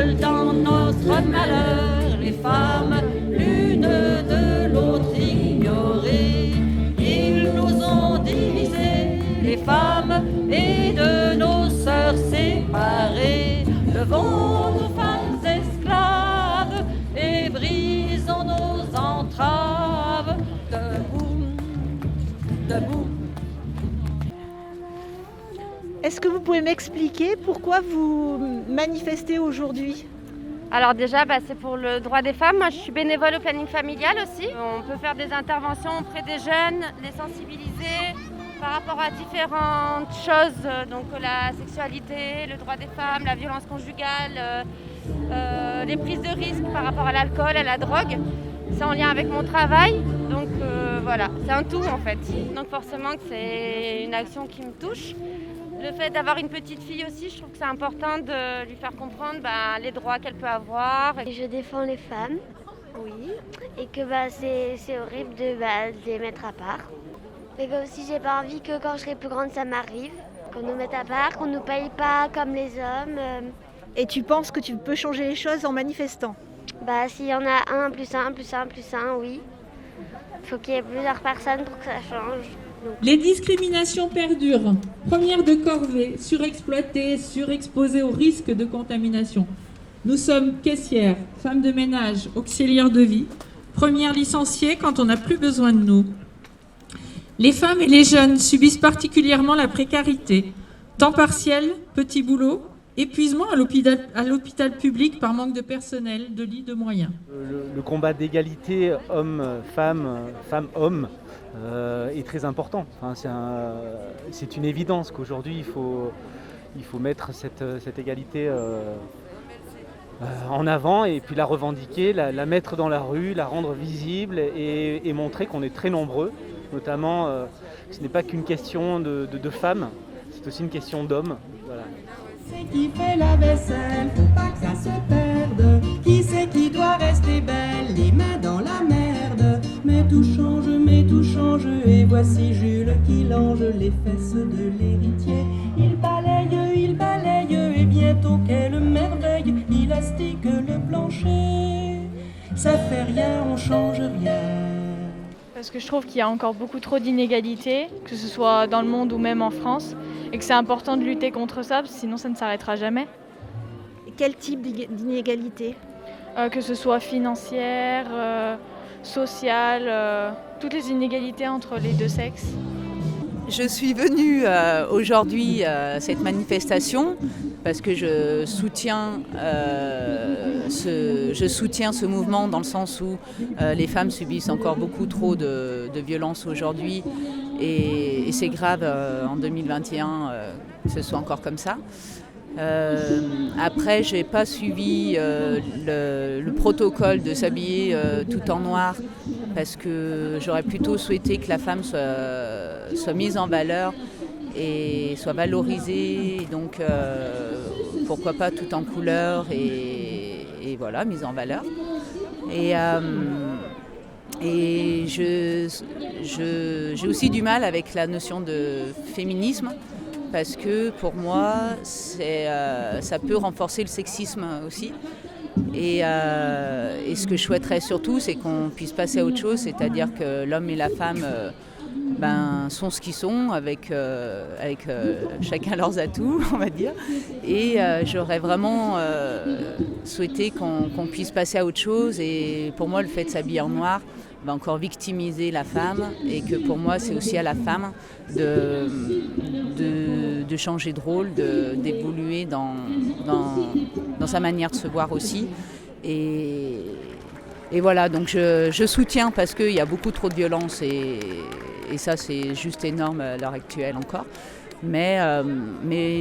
seules dans notre malheur, les femmes, l'une de l'autre ignorées. Ils nous ont divisés, les femmes, et de nos sœurs séparées. Levons nos femmes esclaves et brisons nos entraves. Debout, debout. Est-ce que vous pouvez m'expliquer pourquoi vous manifestez aujourd'hui ? Alors déjà, c'est pour le droit des femmes. Moi, je suis bénévole au planning familial aussi. On peut faire des interventions auprès des jeunes, les sensibiliser par rapport à différentes choses, donc la sexualité, le droit des femmes, la violence conjugale, les prises de risque par rapport à l'alcool, à la drogue. C'est en lien avec mon travail, donc voilà, c'est un tout en fait. Donc forcément que c'est une action qui me touche. Le fait d'avoir une petite fille aussi, je trouve que c'est important de lui faire comprendre les droits qu'elle peut avoir. Je défends les femmes, oui, et que c'est horrible de les mettre à part. Mais que aussi j'ai pas envie que quand je serai plus grande ça m'arrive, qu'on nous mette à part, qu'on nous paye pas comme les hommes. Et tu penses que tu peux changer les choses en manifestant ? S'il y en a un plus un plus un plus un, oui. Il faut qu'il y ait plusieurs personnes pour que ça change. Les discriminations perdurent. Première de corvée, surexploitée, surexposée au risque de contamination. Nous sommes caissières, femmes de ménage, auxiliaires de vie, premières licenciées quand on n'a plus besoin de nous. Les femmes et les jeunes subissent particulièrement la précarité. Temps partiel, petit boulot, épuisement à l'hôpital public par manque de personnel, de lits, de moyens. Le combat d'égalité homme-femme, femme-homme est très important. C'est une évidence qu'aujourd'hui il faut mettre cette égalité en avant et puis la revendiquer, la mettre dans la rue, la rendre visible et montrer qu'on est très nombreux. Notamment, ce n'est pas qu'une question de femmes, c'est aussi une question d'hommes. Voilà. C'est qui fait la vaisselle, faut pas que ça se perde. Qui c'est qui doit rester belle, les mains dans la merde. Mais tout change, et voici Jules qui lange les fesses de l'héritier. Il balaye, et bientôt quelle merveille, il astique le plancher. Ça fait rien, on change rien. Parce que je trouve qu'il y a encore beaucoup trop d'inégalités, que ce soit dans le monde ou même en France, et que c'est important de lutter contre ça, parce que sinon ça ne s'arrêtera jamais. Quel type d'inégalité ? Que ce soit financière, sociale, toutes les inégalités entre les deux sexes. Je suis venue aujourd'hui à cette manifestation parce que je soutiens ce mouvement dans le sens où les femmes subissent encore beaucoup trop de violences aujourd'hui et c'est grave en 2021 que ce soit encore comme ça. Après, j'ai pas suivi le protocole de s'habiller tout en noir parce que j'aurais plutôt souhaité que la femme soit mise en valeur et soit valorisée. Et donc, pourquoi pas tout en couleur et voilà, mise en valeur. Et j'ai aussi du mal avec la notion de féminisme. Parce que pour moi, ça peut renforcer le sexisme aussi. Et ce que je souhaiterais surtout, c'est qu'on puisse passer à autre chose, c'est-à-dire que l'homme et la femme sont ce qu'ils sont, avec chacun leurs atouts, on va dire. Et j'aurais vraiment souhaité qu'on puisse passer à autre chose. Et pour moi, le fait de s'habiller en noir va encore victimiser la femme et que pour moi c'est aussi à la femme de changer de rôle, d'évoluer dans sa manière de se voir aussi et voilà, donc je soutiens parce qu'il y a beaucoup trop de violence et ça c'est juste énorme à l'heure actuelle encore, mais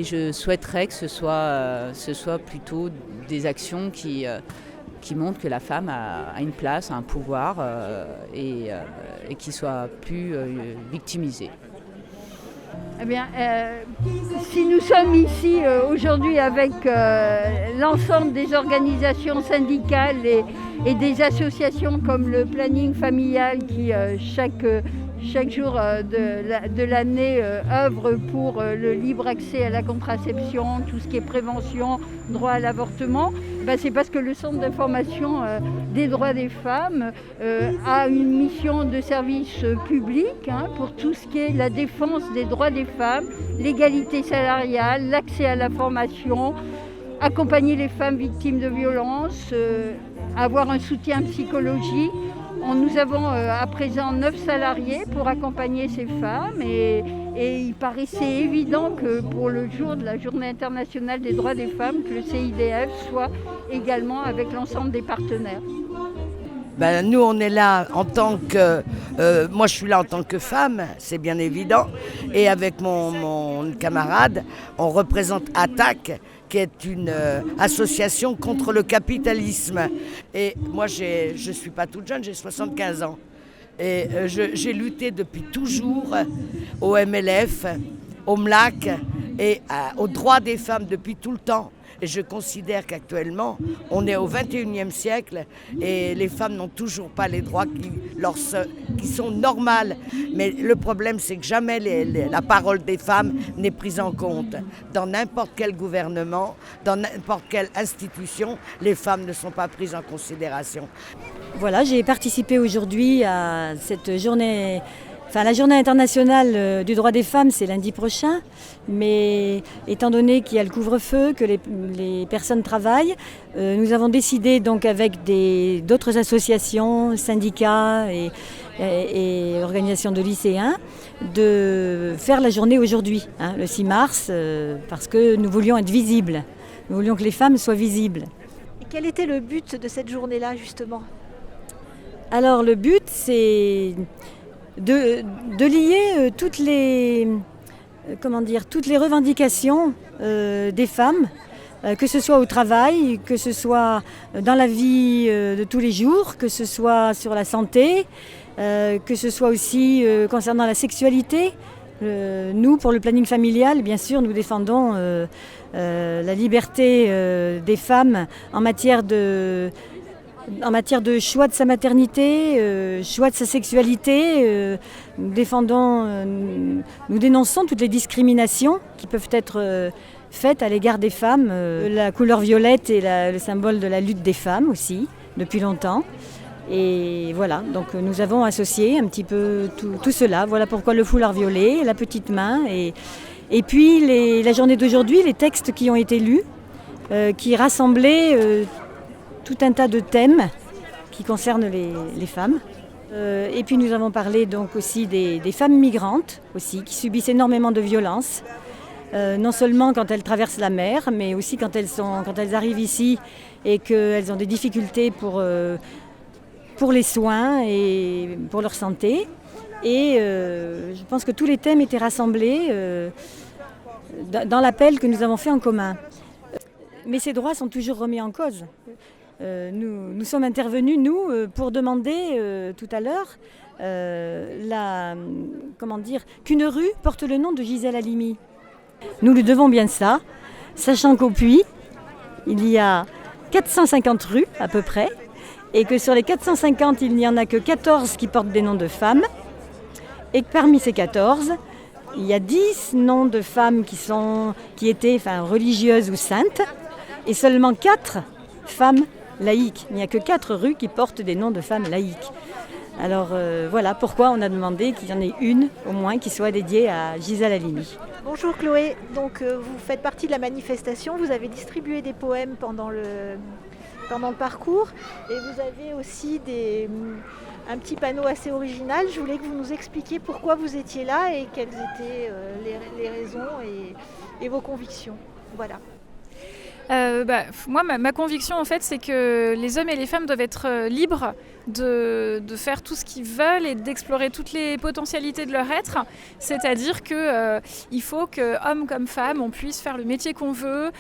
je souhaiterais que ce soit plutôt des actions qui montre que la femme a une place, un pouvoir et qui soit plus victimisée. Eh bien, si nous sommes ici aujourd'hui avec l'ensemble des organisations syndicales et des associations comme le planning familial qui chaque chaque jour de l'année œuvre pour le libre accès à la contraception, tout ce qui est prévention, droit à l'avortement, c'est parce que le Centre d'information des droits des femmes a une mission de service public pour tout ce qui est la défense des droits des femmes, l'égalité salariale, l'accès à la formation, accompagner les femmes victimes de violences, avoir un soutien psychologique. Nous avons à présent 9 salariés pour accompagner ces femmes et il paraissait évident que pour le jour de la Journée internationale des droits des femmes, que le CIDF soit également avec l'ensemble des partenaires. Nous, on est là en tant que... moi, je suis là en tant que femme, c'est bien évident. Et avec mon camarade, on représente ATTAC, qui est une association contre le capitalisme. Et moi, je ne suis pas toute jeune, j'ai 75 ans. Et j'ai lutté depuis toujours au MLF, au MLAC et aux droits des femmes depuis tout le temps. Et je considère qu'actuellement, on est au 21e siècle et les femmes n'ont toujours pas les droits qui sont normales. Mais le problème, c'est que jamais la parole des femmes n'est prise en compte. Dans n'importe quel gouvernement, dans n'importe quelle institution, les femmes ne sont pas prises en considération. Voilà, j'ai participé aujourd'hui à cette journée... la journée internationale du droit des femmes, c'est lundi prochain, mais étant donné qu'il y a le couvre-feu, que les personnes travaillent, nous avons décidé donc avec d'autres associations, syndicats et organisations de lycéens de faire la journée aujourd'hui, le 6 mars, parce que nous voulions être visibles, nous voulions que les femmes soient visibles. Et quel était le but de cette journée-là justement ? Alors le but, c'est... De lier toutes les revendications des femmes, que ce soit au travail, que ce soit dans la vie de tous les jours, que ce soit sur la santé, que ce soit aussi concernant la sexualité. Nous, pour le planning familial, bien sûr, nous défendons la liberté des femmes en matière de choix de sa maternité, choix de sa sexualité. Nous dénonçons toutes les discriminations qui peuvent être faites à l'égard des femmes. La couleur violette est le symbole de la lutte des femmes aussi, depuis longtemps. Et voilà, donc nous avons associé un petit peu tout cela. Voilà pourquoi le foulard violet, la petite main. Et puis la journée d'aujourd'hui, les textes qui ont été lus, qui rassemblaient... tout un tas de thèmes qui concernent les femmes. Et puis nous avons parlé donc aussi des femmes migrantes aussi, qui subissent énormément de violences, non seulement quand elles traversent la mer, mais aussi quand elles arrivent ici et qu'elles ont des difficultés pour les soins et pour leur santé. Et je pense que tous les thèmes étaient rassemblés dans l'appel que nous avons fait en commun. Mais ces droits sont toujours remis en cause. Nous sommes intervenus, pour demander tout à l'heure qu'une rue porte le nom de Gisèle Halimi. Nous lui devons bien ça, sachant qu'au Puy, il y a 450 rues à peu près, et que sur les 450, il n'y en a que 14 qui portent des noms de femmes, et que parmi ces 14, il y a 10 noms de femmes qui étaient religieuses ou saintes, et seulement 4 femmes laïques. Il n'y a que 4 rues qui portent des noms de femmes laïques. Alors voilà pourquoi on a demandé qu'il y en ait une au moins qui soit dédiée à Gisèle Halimi. Bonjour Chloé, donc vous faites partie de la manifestation, vous avez distribué des poèmes pendant le parcours et vous avez aussi un petit panneau assez original. Je voulais que vous nous expliquiez pourquoi vous étiez là et quelles étaient les raisons et vos convictions. Voilà. Moi, ma conviction, en fait, c'est que les hommes et les femmes doivent être libres de faire tout ce qu'ils veulent et d'explorer toutes les potentialités de leur être. C'est-à-dire qu'il faut que, hommes comme femmes, on puisse faire le métier qu'on veut,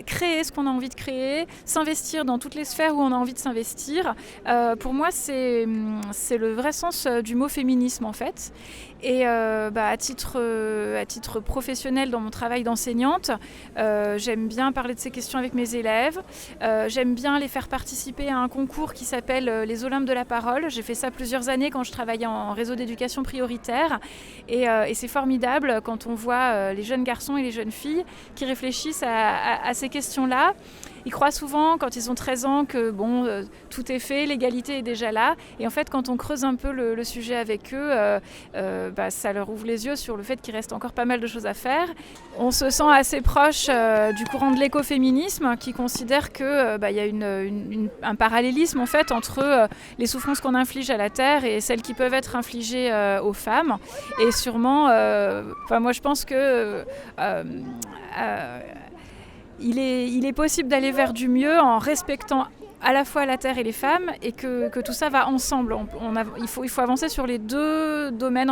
créer ce qu'on a envie de créer, s'investir dans toutes les sphères où on a envie de s'investir. Pour moi, c'est le vrai sens du mot féminisme, en fait. Et à titre professionnel dans mon travail d'enseignante, j'aime bien parler de ces questions avec mes élèves. J'aime bien les faire participer à un concours qui s'appelle les Olympiades Olympe de la parole. J'ai fait ça plusieurs années quand je travaillais en réseau d'éducation prioritaire. Et c'est formidable quand on voit les jeunes garçons et les jeunes filles qui réfléchissent à ces questions-là. Ils croient souvent, quand ils ont 13 ans, que tout est fait, l'égalité est déjà là. Et en fait, quand on creuse un peu le sujet avec eux, ça leur ouvre les yeux sur le fait qu'il reste encore pas mal de choses à faire. On se sent assez proche du courant de l'écoféminisme qui considère qu'il y a un parallélisme en fait, entre les souffrances qu'on inflige à la Terre et celles qui peuvent être infligées aux femmes. Et sûrement, moi je pense que... Il est possible d'aller vers du mieux en respectant à la fois la terre et les femmes et que tout ça va ensemble. Il faut avancer sur les deux domaines